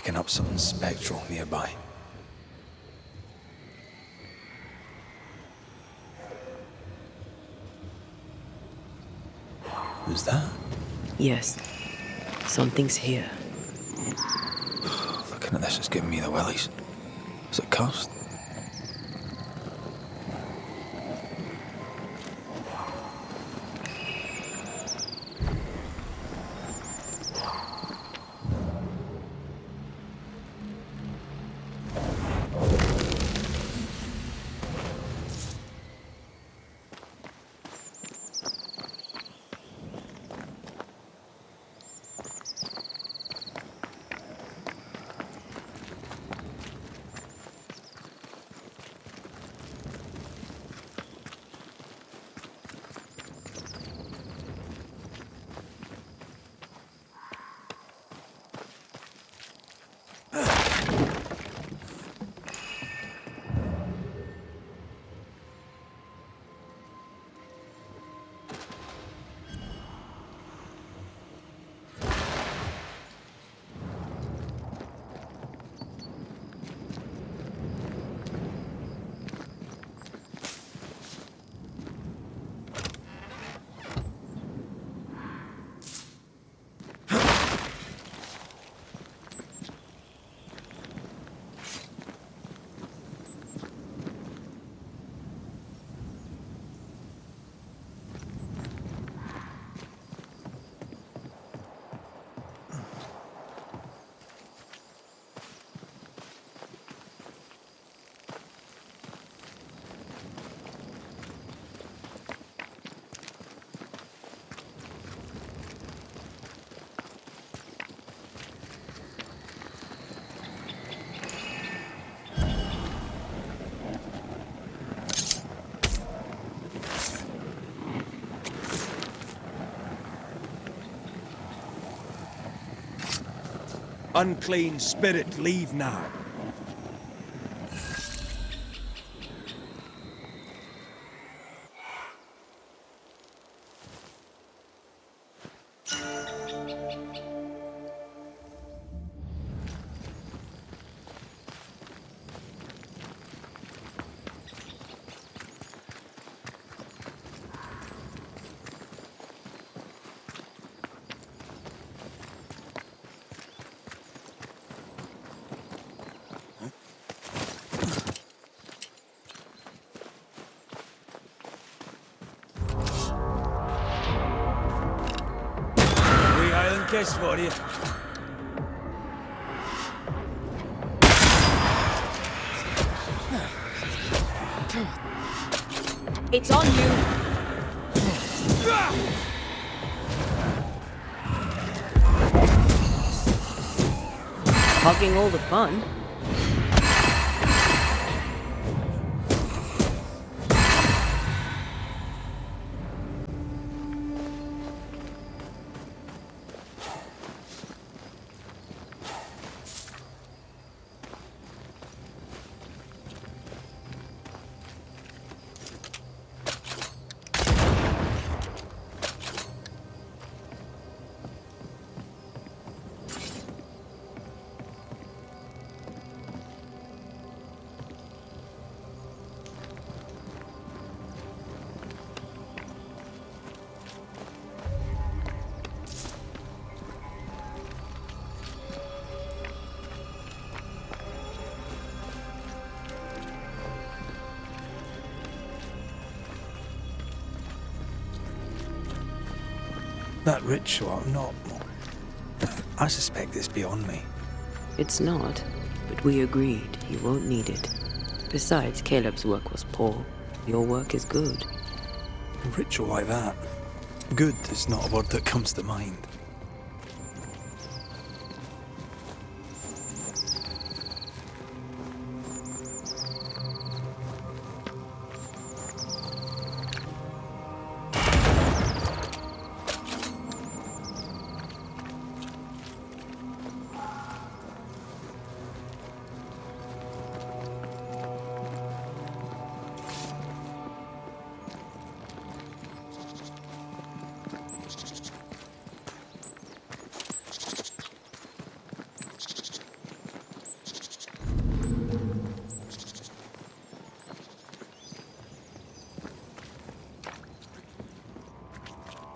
picking up something spectral nearby. Who's that? Yes. Something's here. Looking at this, it's giving me the willies. Is it cursed? Unclean spirit, leave now. Guess for you. It's on you. Hogging all the fun. That ritual, not... I suspect it's beyond me. It's not, but we agreed you won't need it. Besides, Caleb's work was poor. Your work is good. A ritual like that, good is not a word that comes to mind.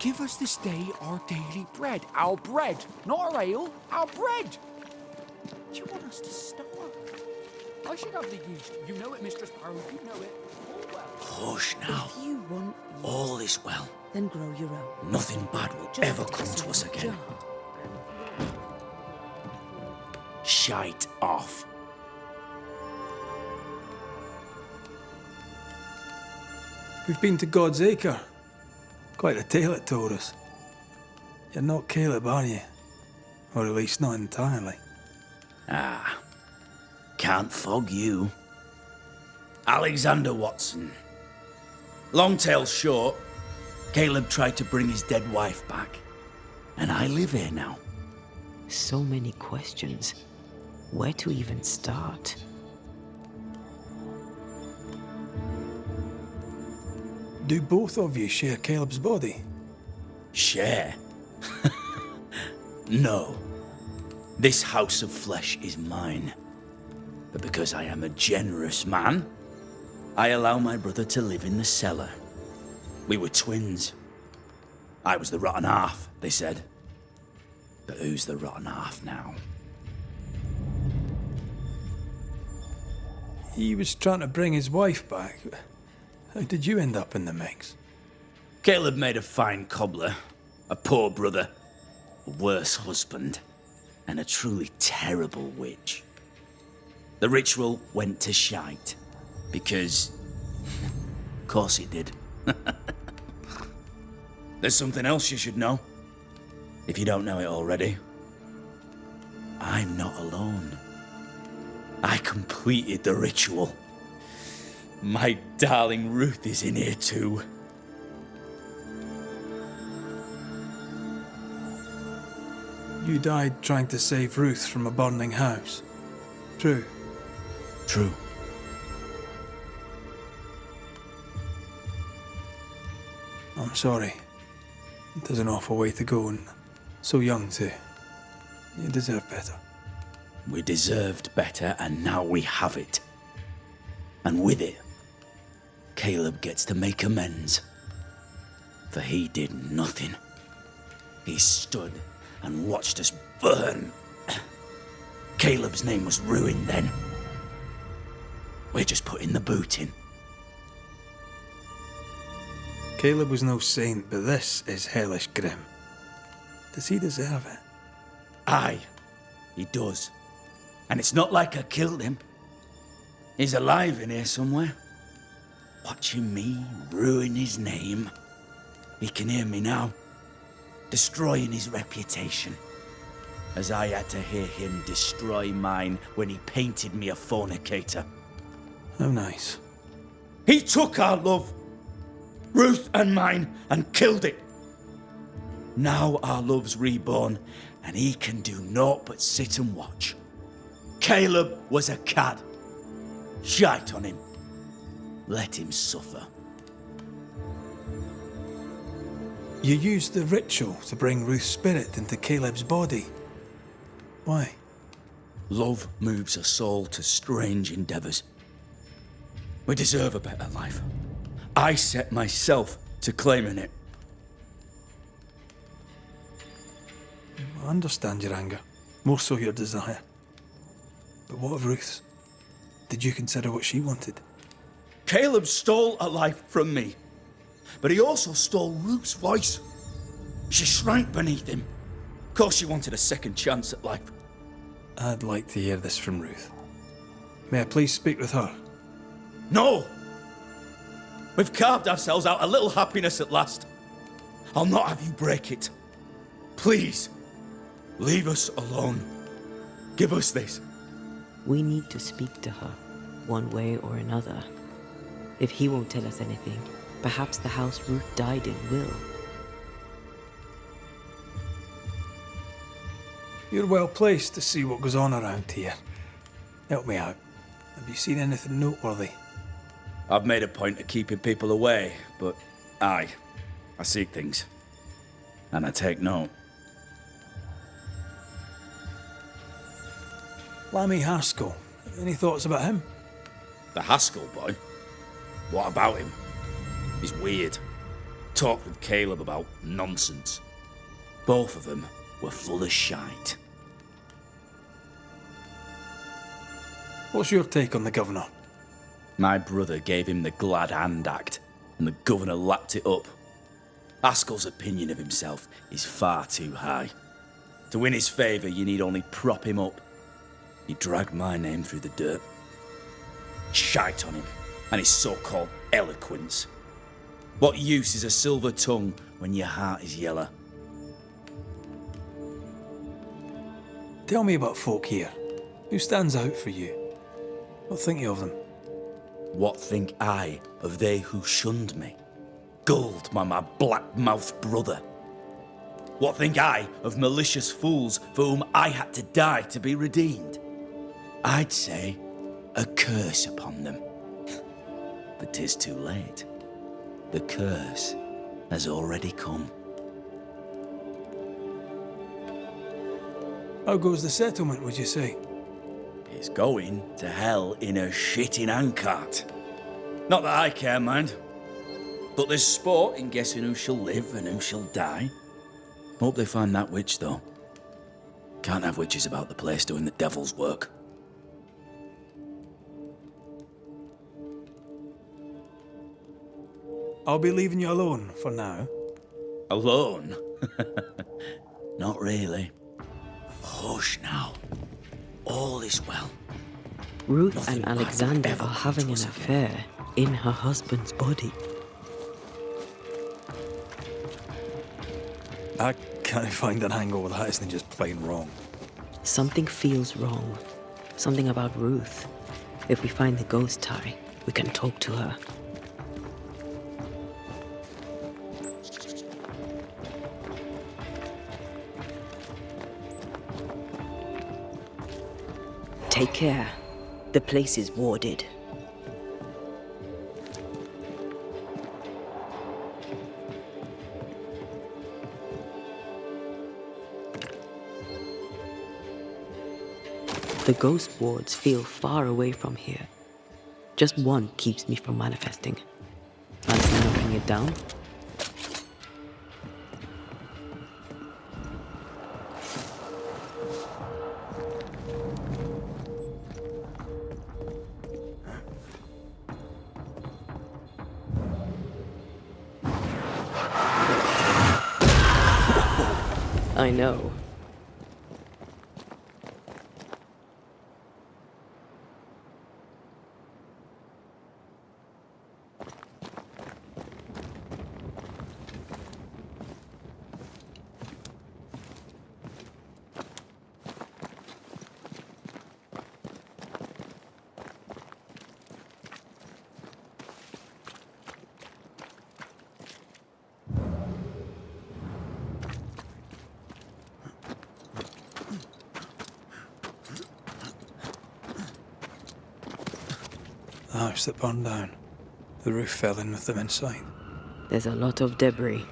Give us this day our daily bread. Our bread, not our ale, our bread. Do you want us to starve? I should have the yeast. You know it, Mistress Barrow. You know it full well. Hush now. If you want yeast, All is well. then grow your own. Nothing bad will Just ever put come this to in us a again. jar. Shite off. We've been to God's Acre. Quite a tale it told us. You're not Caleb, are you? Or at least not entirely. Ah, can't fog you. Alexander Watson. Long tale short, Caleb tried to bring his dead wife back. And I live here now. So many questions. Where to even start? Do both of you share Caleb's body? Share? No. This house of flesh is mine. But because I am a generous man, I allow my brother to live in the cellar. We were twins. I was the rotten half, they said. But who's the rotten half now? He was trying to bring his wife back. How did you end up in the mix? Caleb made a fine cobbler, a poor brother, a worse husband, and a truly terrible witch. The ritual went to shite, because... of course it did. There's something else you should know, if you don't know it already. I'm not alone. I completed the ritual. My darling Ruth is in here too. You died trying to save Ruth from a burning house. True. True. I'm sorry. There's an awful way to go, and so young too. You deserve better. We deserved better, and now we have it. And with it, Caleb gets to make amends. For he did nothing. He stood and watched us burn. Caleb's name was ruined then. We're just putting the boot in. Caleb was no saint, but this is hellish grim. Does he deserve it? Aye, he does. And it's not like I killed him. He's alive in here somewhere. Watching me ruin his name. He can hear me now. Destroying his reputation. As I had to hear him destroy mine when he painted me a fornicator. How nice. He took our love, Ruth and mine, and killed it. Now our love's reborn, and he can do naught but sit and watch. Caleb was a cad. Shite on him. Let him suffer. You used the ritual to bring Ruth's spirit into Caleb's body. Why? Love moves a soul to strange endeavours. We deserve a better life. I set myself to claiming it. I understand your anger, more so your desire. But what of Ruth's? Did you consider what she wanted? Caleb stole a life from me, but he also stole Ruth's voice. She shrank beneath him. Of course she wanted a second chance at life. I'd like to hear this from Ruth. May I please speak with her? No! We've carved ourselves out a little happiness at last. I'll not have you break it. Please, leave us alone. Give us this. We need to speak to her, one way or another. If he won't tell us anything, perhaps the house Ruth died in will. You're well placed to see what goes on around here. Help me out. Have you seen anything noteworthy? I've made a point of keeping people away, but I see things. And I take note. Lammy Haskell. Any thoughts about him? The Haskell boy? What about him? He's weird. talked with Caleb about nonsense. Both of them were full of shite. What's your take on the governor? My brother gave him the glad hand act, and the governor lapped it up. Haskell's opinion of himself is far too high. To win his favour, you need only prop him up. He dragged my name through the dirt. Shite on him, and his so-called eloquence. What use is a silver tongue when your heart is yellow? Tell me about folk here. Who stands out for you? What think you of them? What think I of they who shunned me? Gulled by my black-mouthed brother. What think I of malicious fools for whom I had to die to be redeemed? I'd say a curse upon them. But 'tis too late. The curse has already come. How goes the settlement, would you say? It's going to hell in a shitting handcart. Not that I care, mind. But there's sport in guessing who shall live and who shall die. Hope they find that witch, though. Can't have witches about the place doing the devil's work. I'll be leaving you alone for now. Alone? Not really. Hush now. All is well. Ruth Nothing and bad will Alexander ever are come having to an us again. affair in her husband's body. I can't find an angle with that isn't just plain wrong. Something feels wrong. Something about Ruth. If we find the ghost tie, we can talk to her. Take care. The place is warded. The ghost wards feel far away from here. Just one keeps me from manifesting. Fancy knocking it down? I know. The house that burned down. The roof fell in with them inside. There's a lot of debris.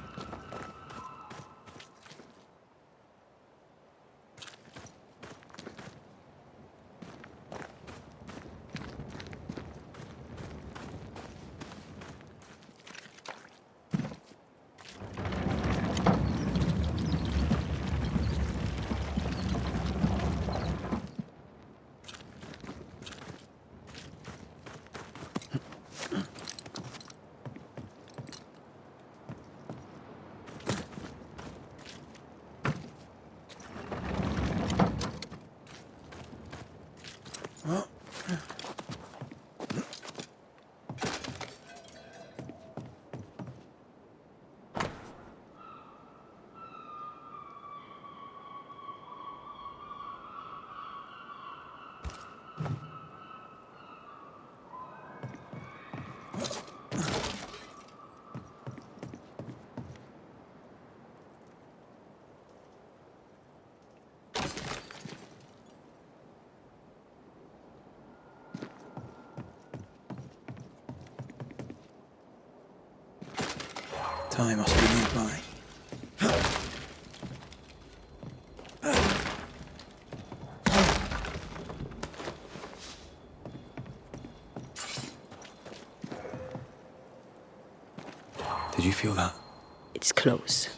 Time must be nearby. Did you feel that? It's close.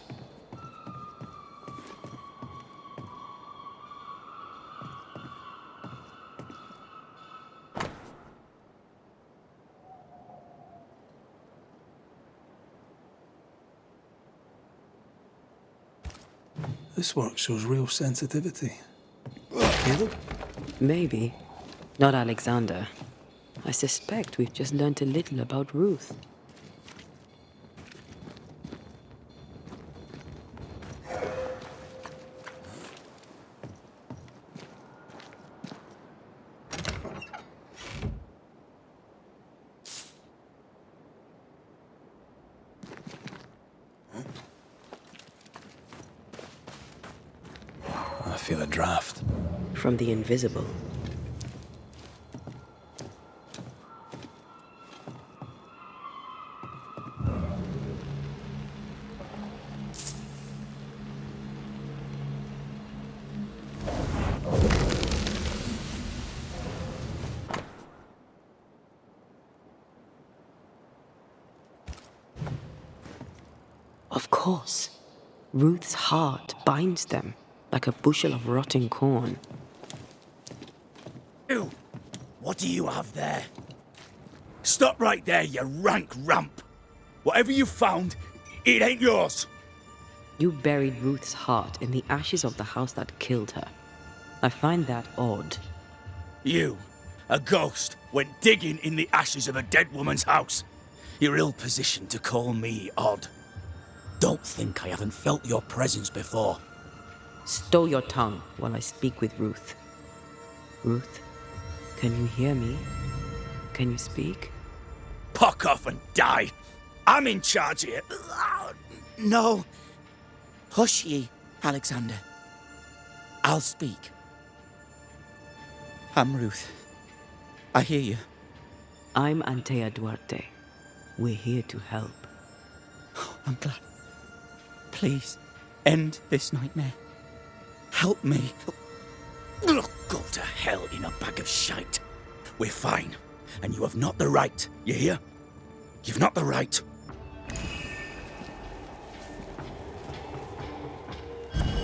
This work shows real sensitivity. Caleb? Maybe. Not Alexander. I suspect we've just learnt a little about Ruth. I feel a draft. From the invisible. Of course. Ruth's heart binds them like a bushel of rotting corn. Ew! What do you have there? Stop right there, you rank ramp! Whatever you found, it ain't yours! You buried Ruth's heart in the ashes of the house that killed her. I find that odd. You, a ghost, went digging in the ashes of a dead woman's house. You're ill-positioned to call me odd. Don't think I haven't felt your presence before. Stow your tongue while I speak with Ruth. Ruth, can you hear me? Can you speak? Pock off and die! I'm in charge here. No. Hush ye, Alexander. I'll speak. I'm Ruth. I hear you. I'm Antea Duarte. We're here to help. I'm glad. Please, end this nightmare. Help me. Go to hell in a bag of shite. We're fine, and you have not the right, you hear? You've not the right.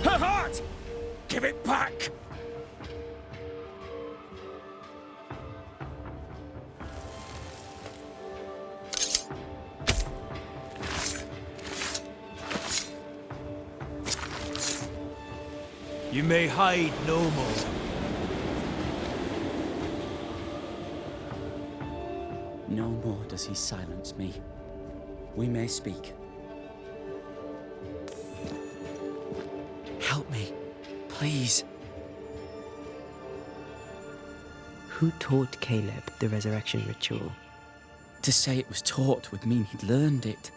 Her heart! Give it back! You may hide no more. No more does he silence me. We may speak. Help me, please. Who taught Caleb the resurrection ritual? To say it was taught would mean he'd learned it.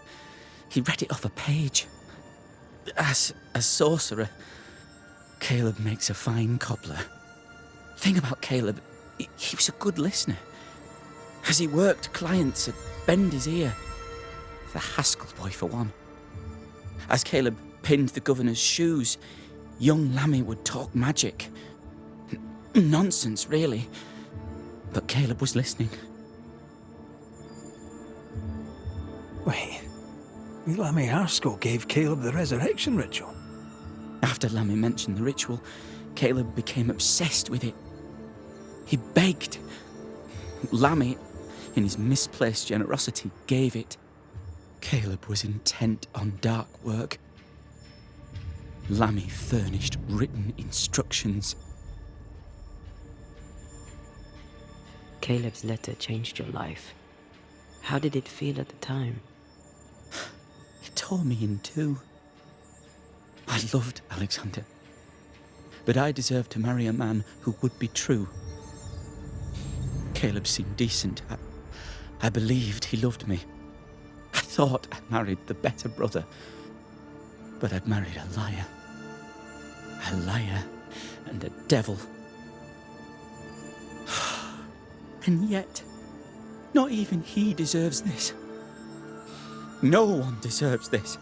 He read it off a page. As a sorcerer, Caleb makes a fine cobbler. Thing about Caleb, he was a good listener. As he worked, clients would bend his ear. The Haskell boy, for one. As Caleb pinned the governor's shoes, young Lammy would talk magic. Nonsense, really. But Caleb was listening. Wait. Lammy Haskell gave Caleb the resurrection ritual. After Lammy mentioned the ritual, Caleb became obsessed with it. He begged. Lammy, in his misplaced generosity, gave it. Caleb was intent on dark work. Lammy furnished written instructions. Caleb's letter changed your life. How did it feel at the time? It tore me in two. I loved Alexander, but I deserved to marry a man who would be true. Caleb seemed decent. I believed he loved me. I thought I'd married the better brother, but I'd married a liar. A liar and a devil. And yet, not even he deserves this. No one deserves this.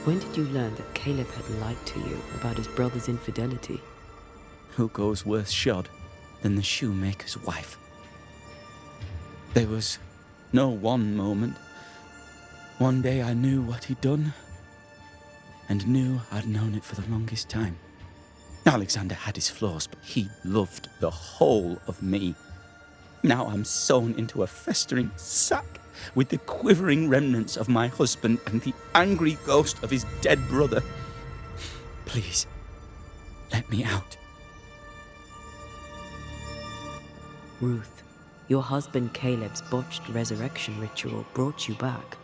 When did you learn that Caleb had lied to you about his brother's infidelity? Who goes worse shod than the shoemaker's wife? There was No one moment. One day I knew what he'd done, and knew I'd known it for the longest time. Alexander had his flaws, but he loved the whole of me. Now I'm sewn into a festering sack with the quivering remnants of my husband and the angry ghost of his dead brother. Please, let me out. Ruth, your husband Caleb's botched resurrection ritual brought you back,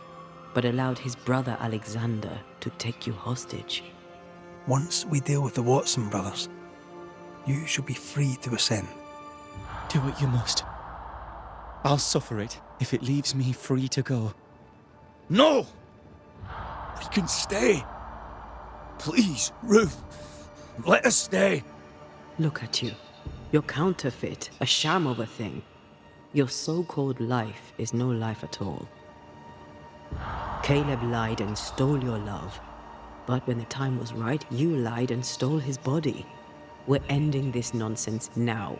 but allowed his brother Alexander to take you hostage. Once we deal with the Watson brothers, you shall be free to ascend. Do what you must. I'll suffer it if it leaves me free to go. No! We can stay. Please, Ruth, let us stay. Look at you. You're counterfeit, a sham of a thing. Your so-called life is no life at all. Caleb lied and stole your love. But when the time was right, you lied and stole his body. We're ending this nonsense now.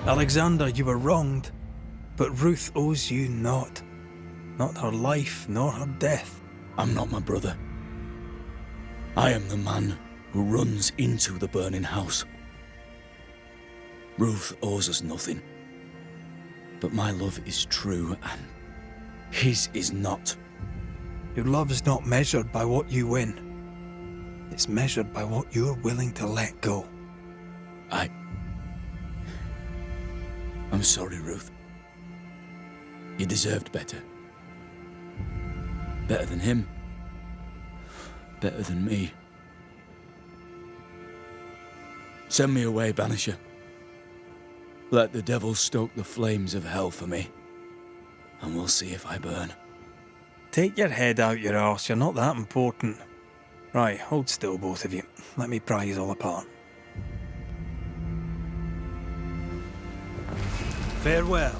Alexander, you were wronged, but Ruth owes you naught. Not her life, nor her death. I'm not my brother. I am the man who runs into the burning house. Ruth owes us nothing. But my love is true, and his is not. Your love's not measured by what you win. It's measured by what you're willing to let go. I'm sorry, Ruth. You deserved better. Better than him. Better than me. Send me away, Banisher. Let the devil stoke the flames of hell for me, and we'll see if I burn. Take your head out your arse, you're not that important. Right, hold still, both of you. Let me pry you all apart. Farewell.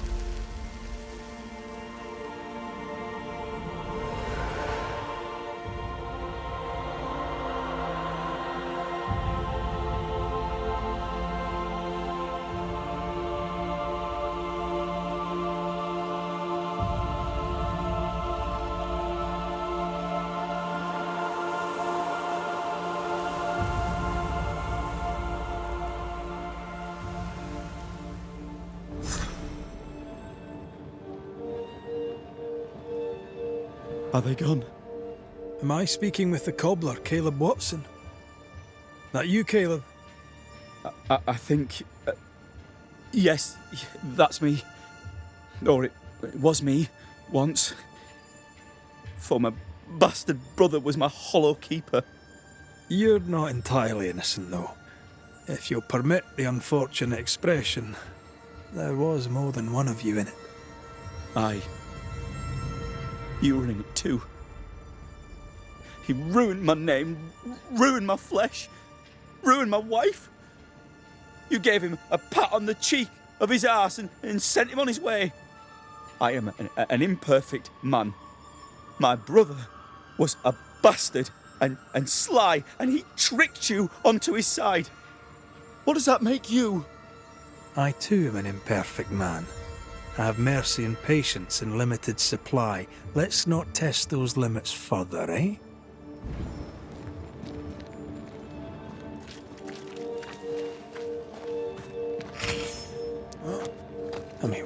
Are they gone? Am I speaking with the cobbler, Caleb Watson? That you, Caleb? I think... yes, that's me. Or it was me, once. For my bastard brother was my hollow keeper. You're not entirely innocent, though. If you'll permit the unfortunate expression, there was more than one of you in it. Aye. You were in it too. He ruined my name, ruined my flesh, ruined my wife. You gave him a pat on the cheek of his arse and sent him on his way. I am an imperfect man. My brother was a bastard and sly, and he tricked you onto his side. What does that make you? I too am an imperfect man. I have mercy and patience in limited supply. Let's not test those limits further, eh? I mean,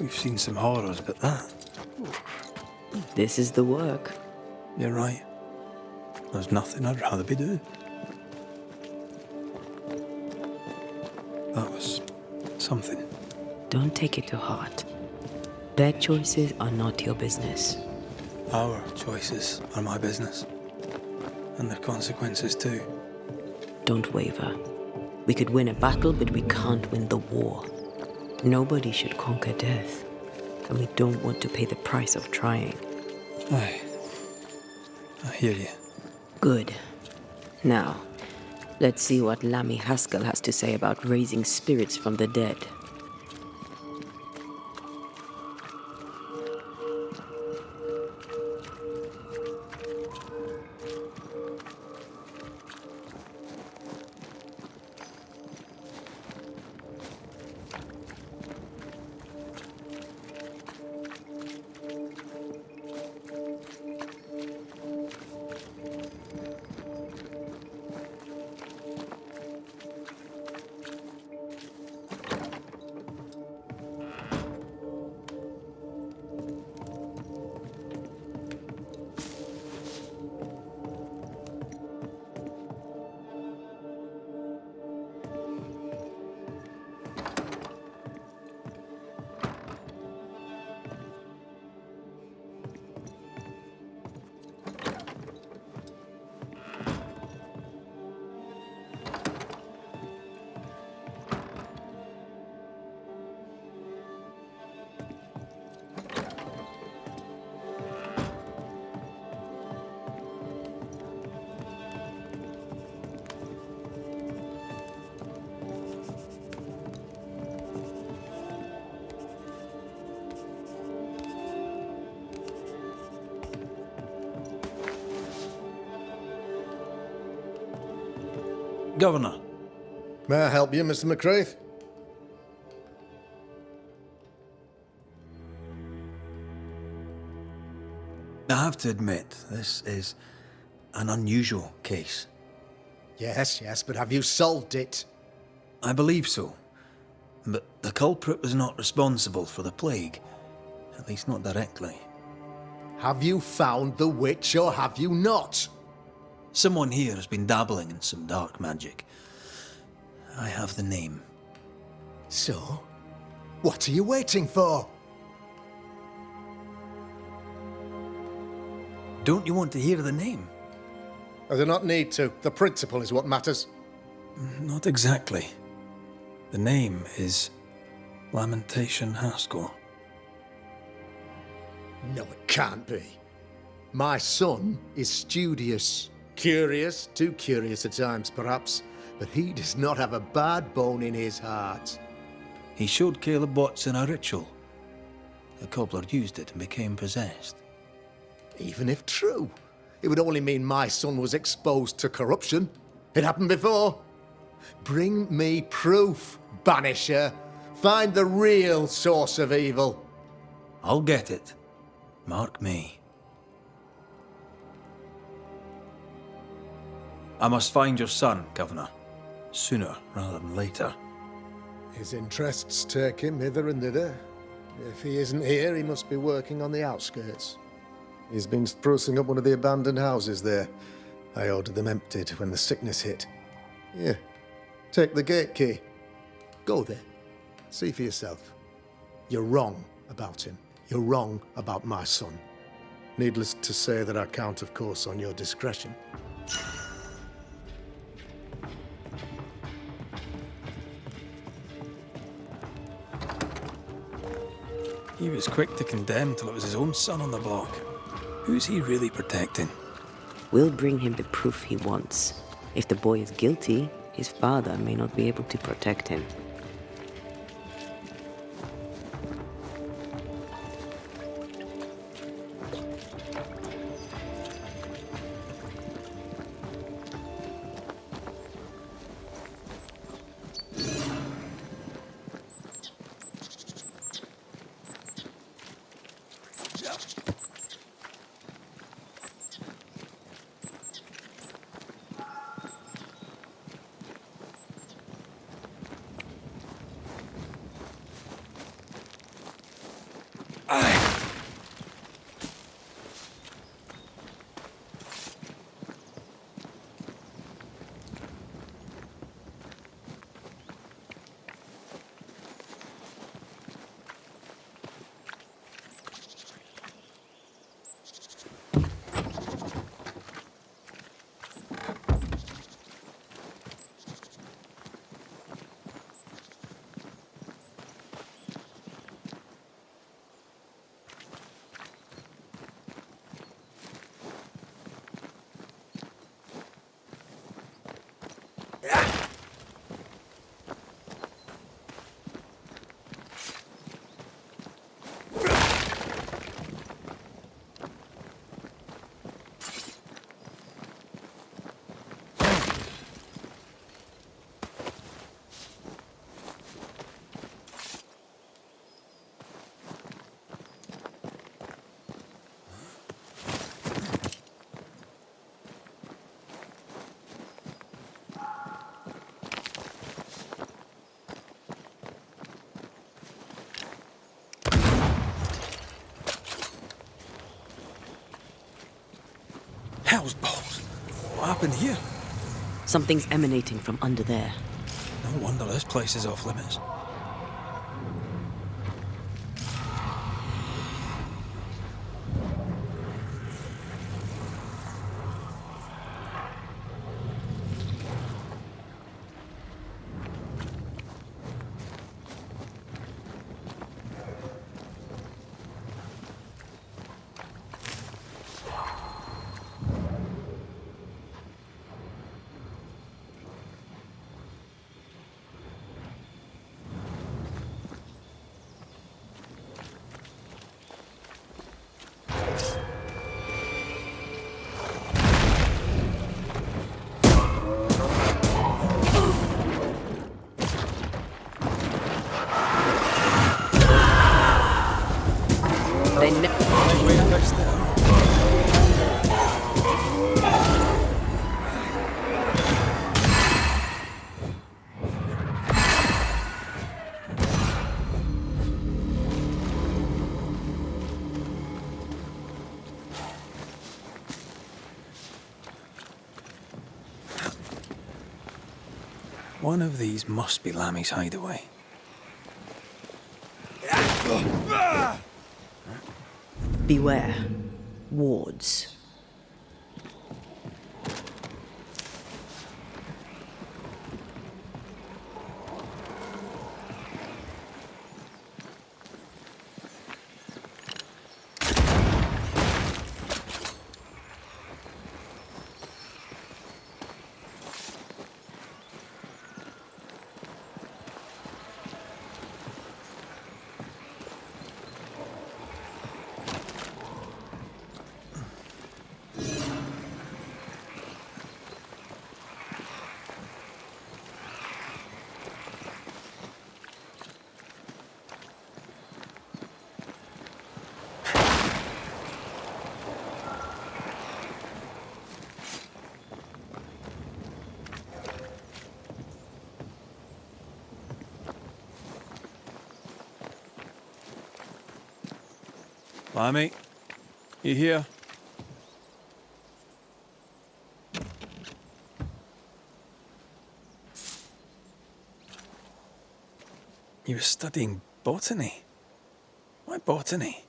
we've seen some horrors, but that... This is the work. You're right. There's nothing I'd rather be doing. That was something. Don't take it to heart. Their choices are not your business. Our choices are my business. And their consequences too. Don't waver. We could win a battle, but we can't win the war. Nobody should conquer death. And we don't want to pay the price of trying. Aye. I hear you. Good. Now, let's see what Lammy Haskell has to say about raising spirits from the dead. Governor. May I help you, Mr. McCraith? I have to admit, this is an unusual case. Yes, but have you solved it? I believe so. But the culprit was not responsible for the plague. At least not directly. Have you found the witch or have you not? Someone here has been dabbling in some dark magic. I have the name. So, what are you waiting for? Don't you want to hear the name? I do not need to. The principle is what matters. Not exactly. The name is Lamentation Haskell. No, it can't be. My son is studious. Curious, too curious at times perhaps, but he does not have a bad bone in his heart. He showed Caleb Watson a ritual. The cobbler used it and became possessed. Even if true, it would only mean my son was exposed to corruption. It happened before. Bring me proof, Banisher. Find the real source of evil. I'll get it. Mark me. I must find your son, Governor. Sooner rather than later. His interests take him hither and thither. If he isn't here, he must be working on the outskirts. He's been sprucing up one of the abandoned houses there. I ordered them emptied when the sickness hit. Here, take the gate key. Go there. See for yourself. You're wrong about him. You're wrong about my son. Needless to say that I count, of course, on your discretion. He was quick to condemn till it was his own son on the block. Who's he really protecting? We'll bring him the proof he wants. If the boy is guilty, his father may not be able to protect him. Hell's balls. What happened here? Something's emanating from under there. No wonder this place is off limits. One of these must be Lammy's hideaway. Beware. Wards. Lammy, you here? You were studying botany? Why botany?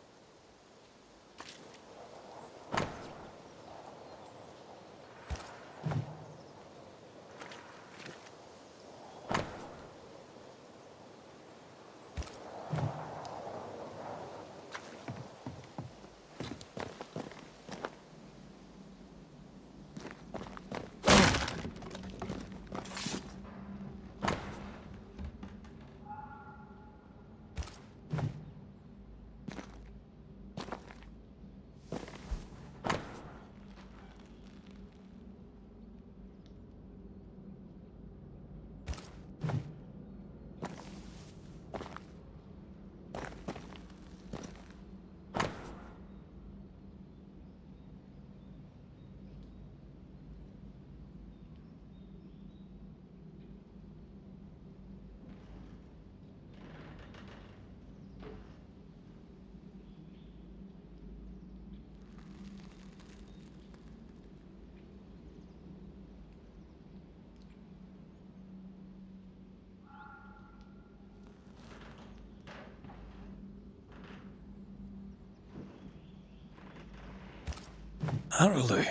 Araloo.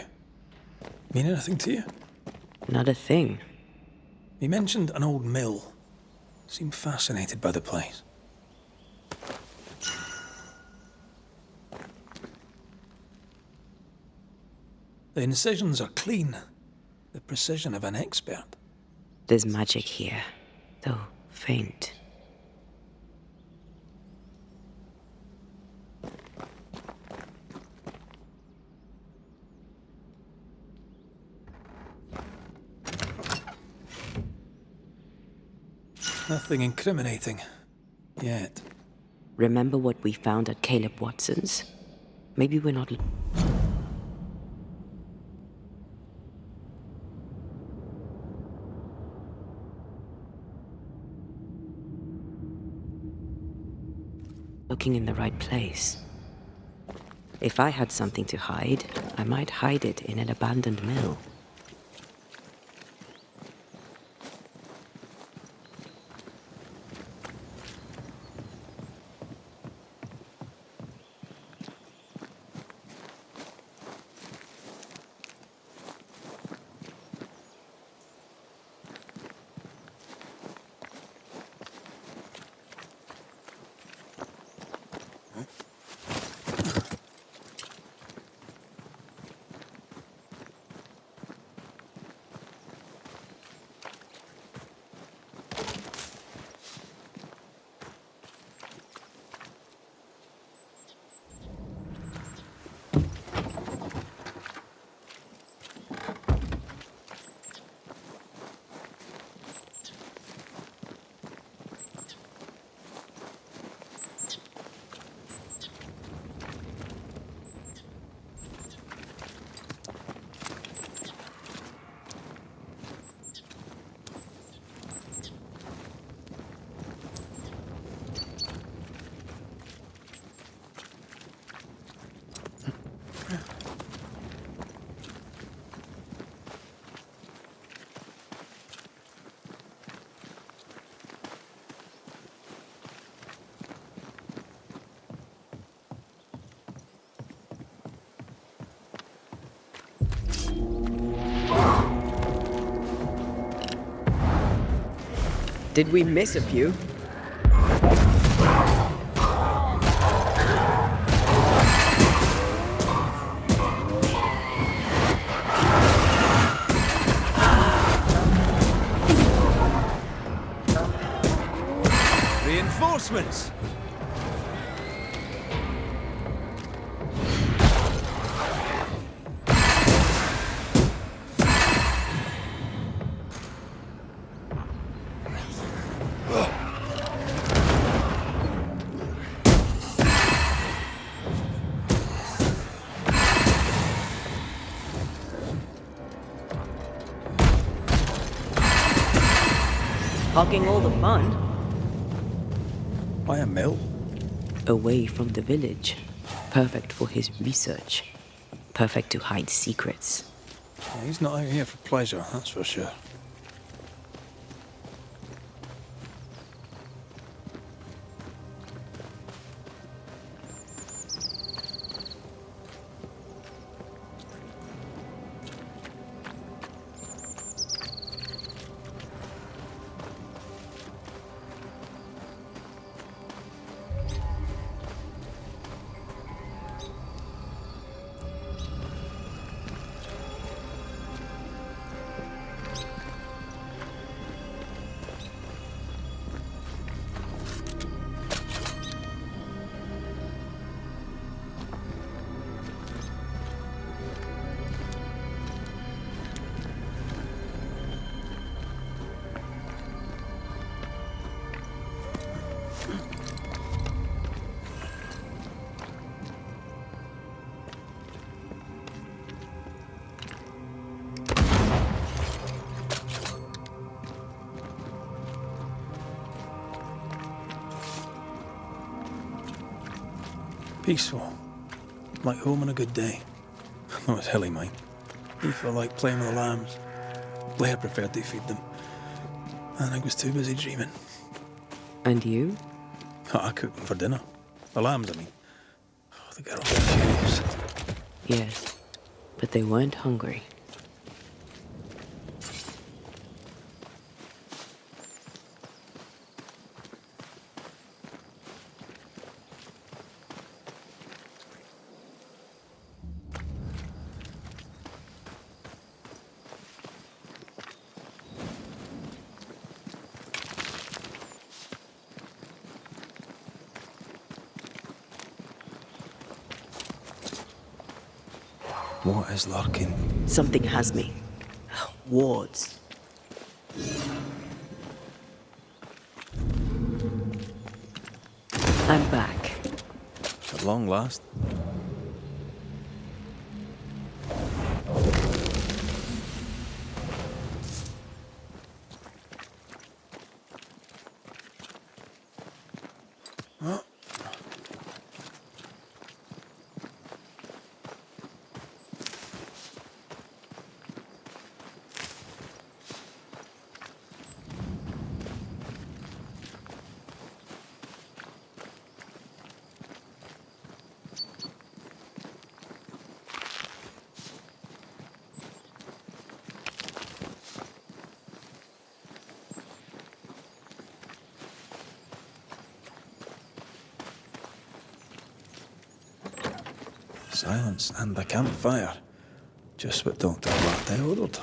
Mean anything to you? Not a thing. He mentioned an old mill. Seemed fascinated by the place. The incisions are clean. The precision of an expert. There's magic here, though faint. Nothing incriminating. Yet. Remember what we found at Caleb Watson's? Maybe we're not... looking in the right place. If I had something to hide, I might hide it in an abandoned mill. Did we miss a few? Reinforcements! Hogging all the fun. By a mill? Away from the village. Perfect for his research. Perfect to hide secrets. Yeah, he's not out here for pleasure, that's for sure. Peaceful. Like home on a good day. No, it's hilly, mate. You feel like playing with the lambs. Blair preferred to feed them. And I was too busy dreaming. And you? Oh, I cooked them for dinner. The lambs, I mean. Oh, the girls are furious. Yes, but they weren't hungry. What is lurking? Something has me. Wards. I'm back. At long last. Silence and the campfire. Just what Dr. Latte ordered.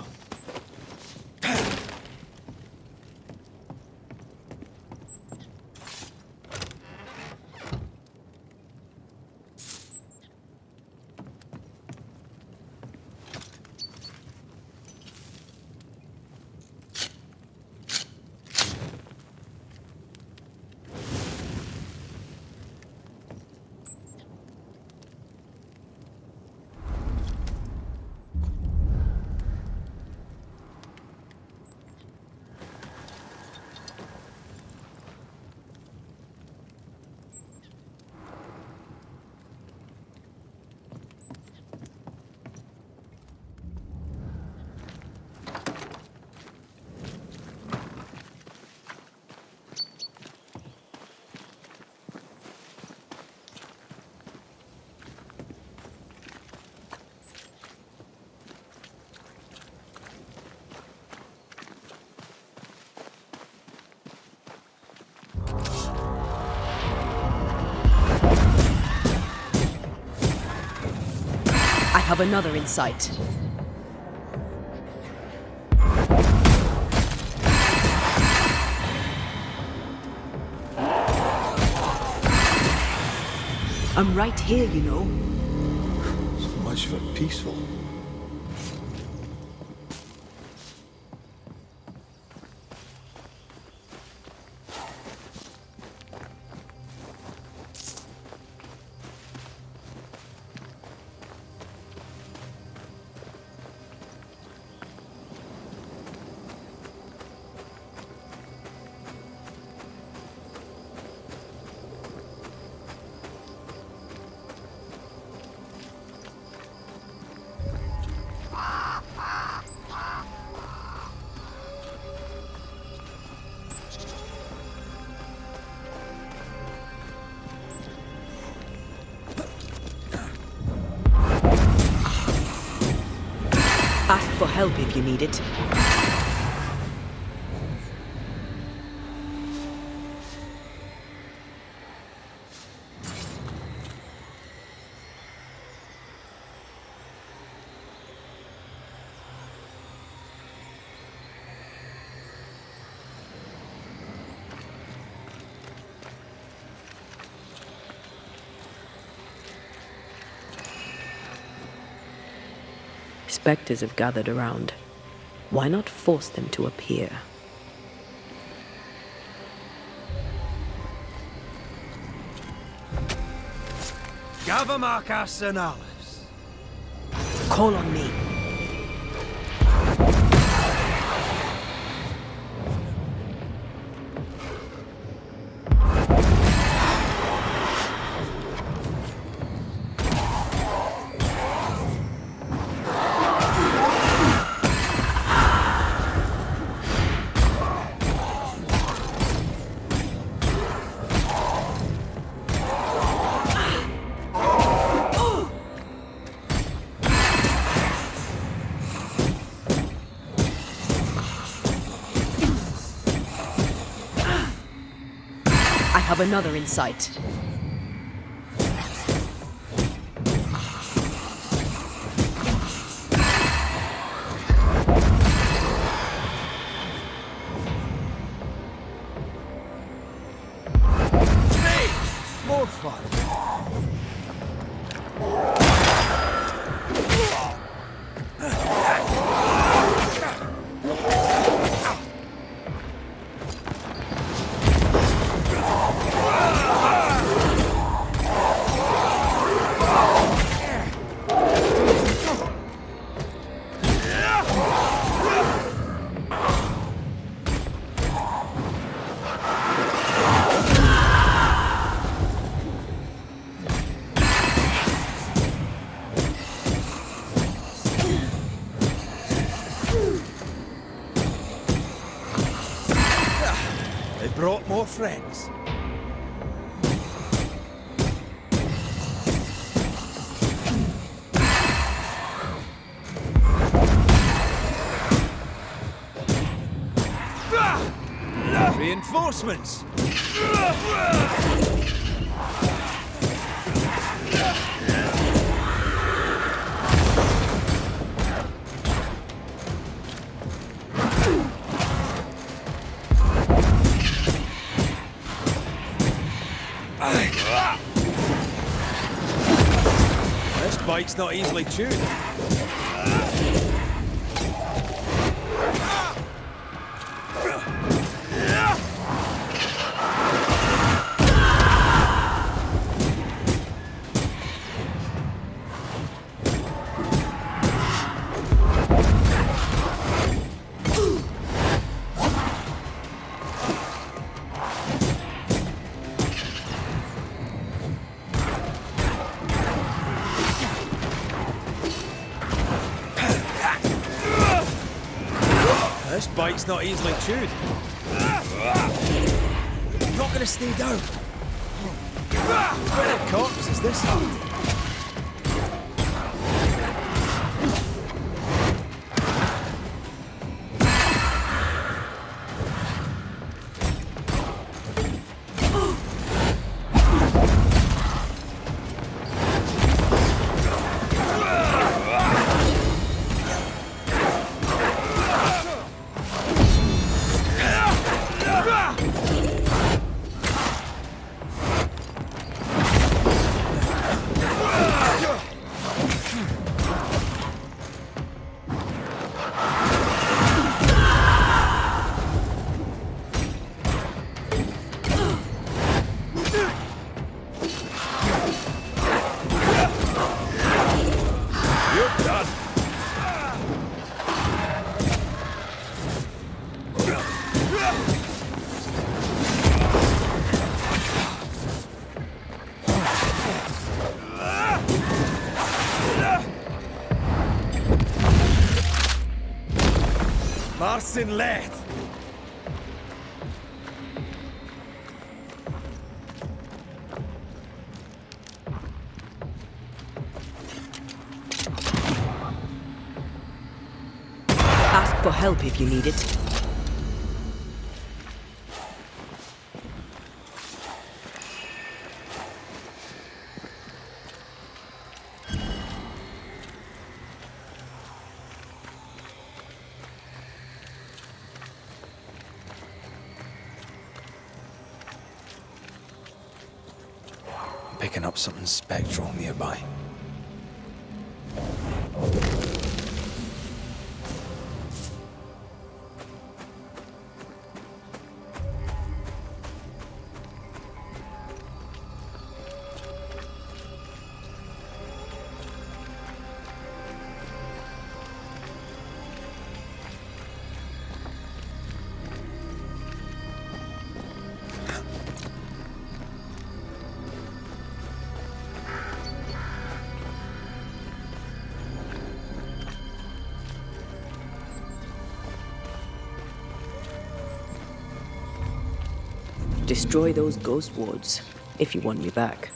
have another in sight. I'm right here, you know. So much for peaceful. Ask for help if you need it. Spectres have gathered around. Why not force them to appear? Gava Marcas and Alice. Call on me. I have another in sight. More fun. They brought more friends. Reinforcements! This bike's not easily chewed. This bike's not easily chewed. Not gonna stay down. What a corpse is this? Marcin Leth! Ask for help if you need it. Picking up something spectral nearby. Destroy those ghost wards if you want me back.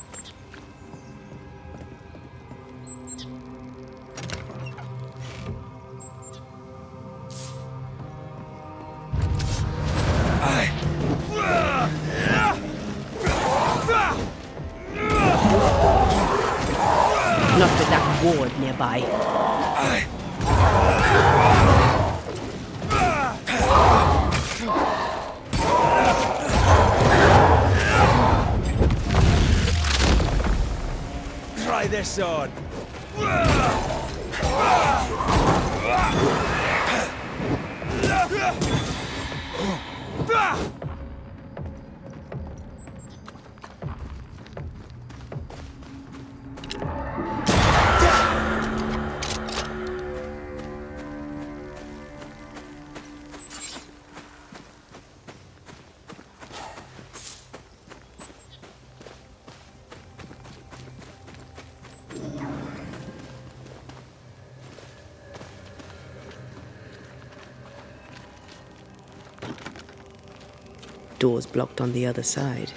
Not with that ward nearby. Try this on. Doors blocked on the other side.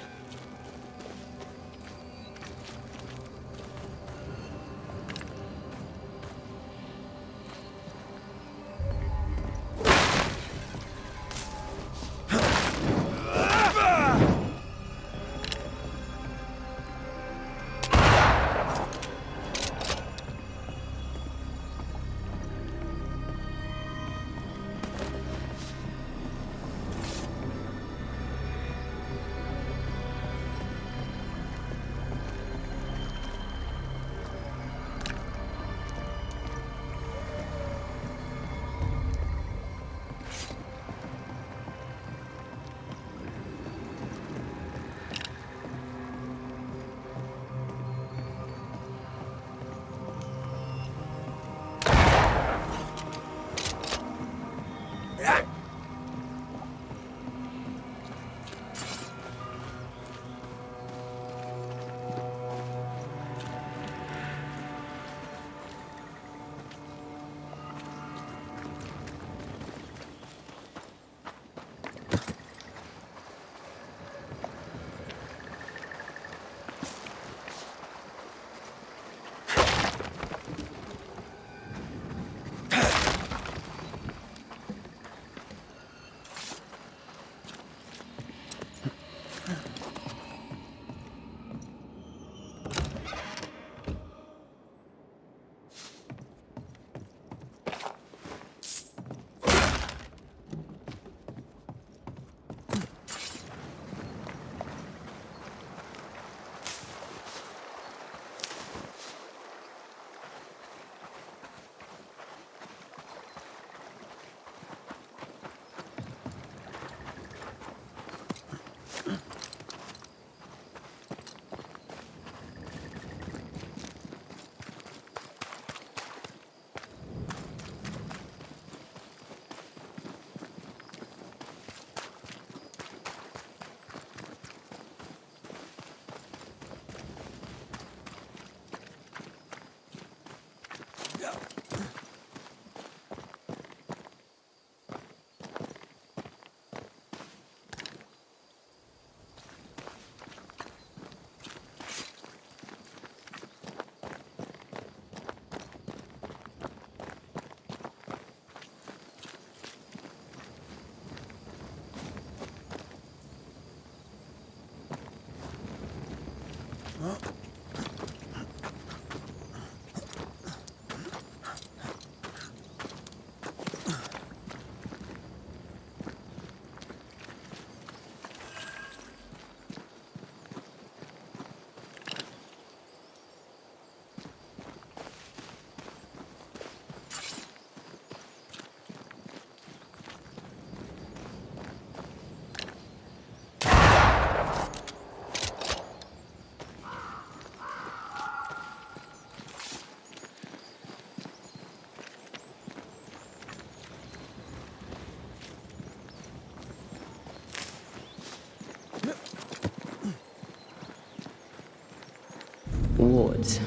rewards.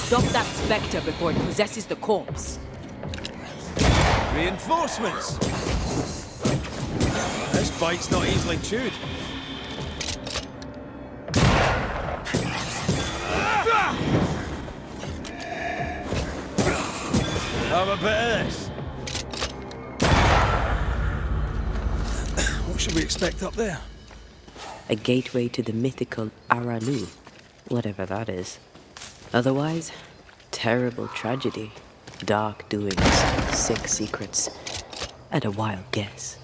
Stop that spectre before it possesses the corpse. Reinforcements! This bite's not easily chewed. Have a bit of this. What should we expect up there? A gateway to the mythical Aralu, whatever that is. Otherwise, terrible tragedy, dark doings, sick secrets, and a wild guess.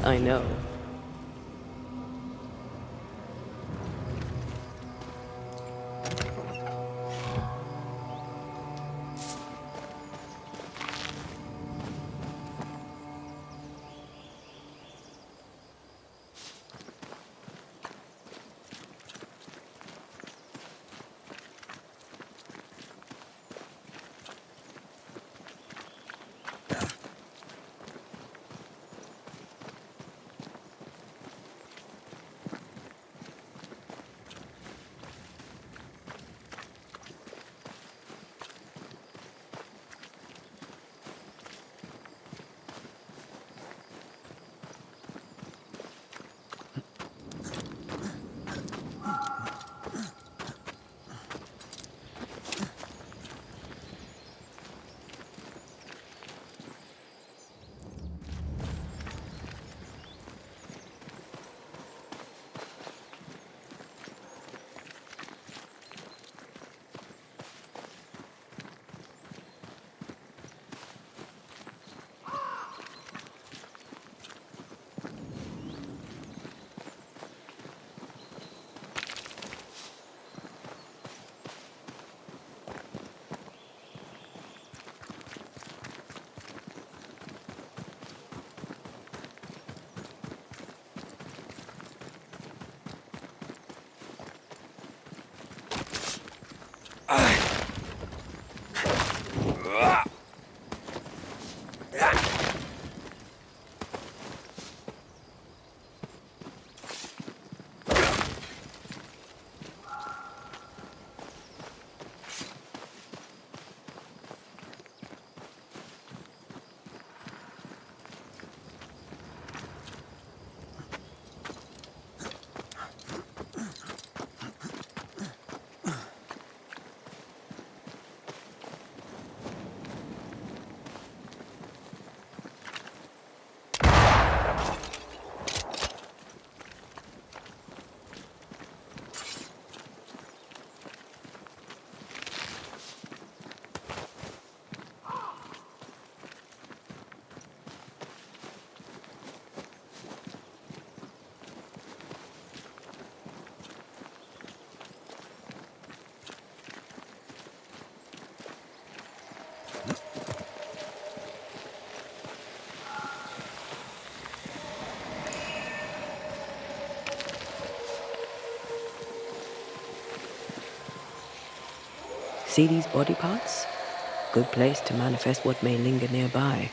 I know. See these body parts? Good place to manifest what may linger nearby.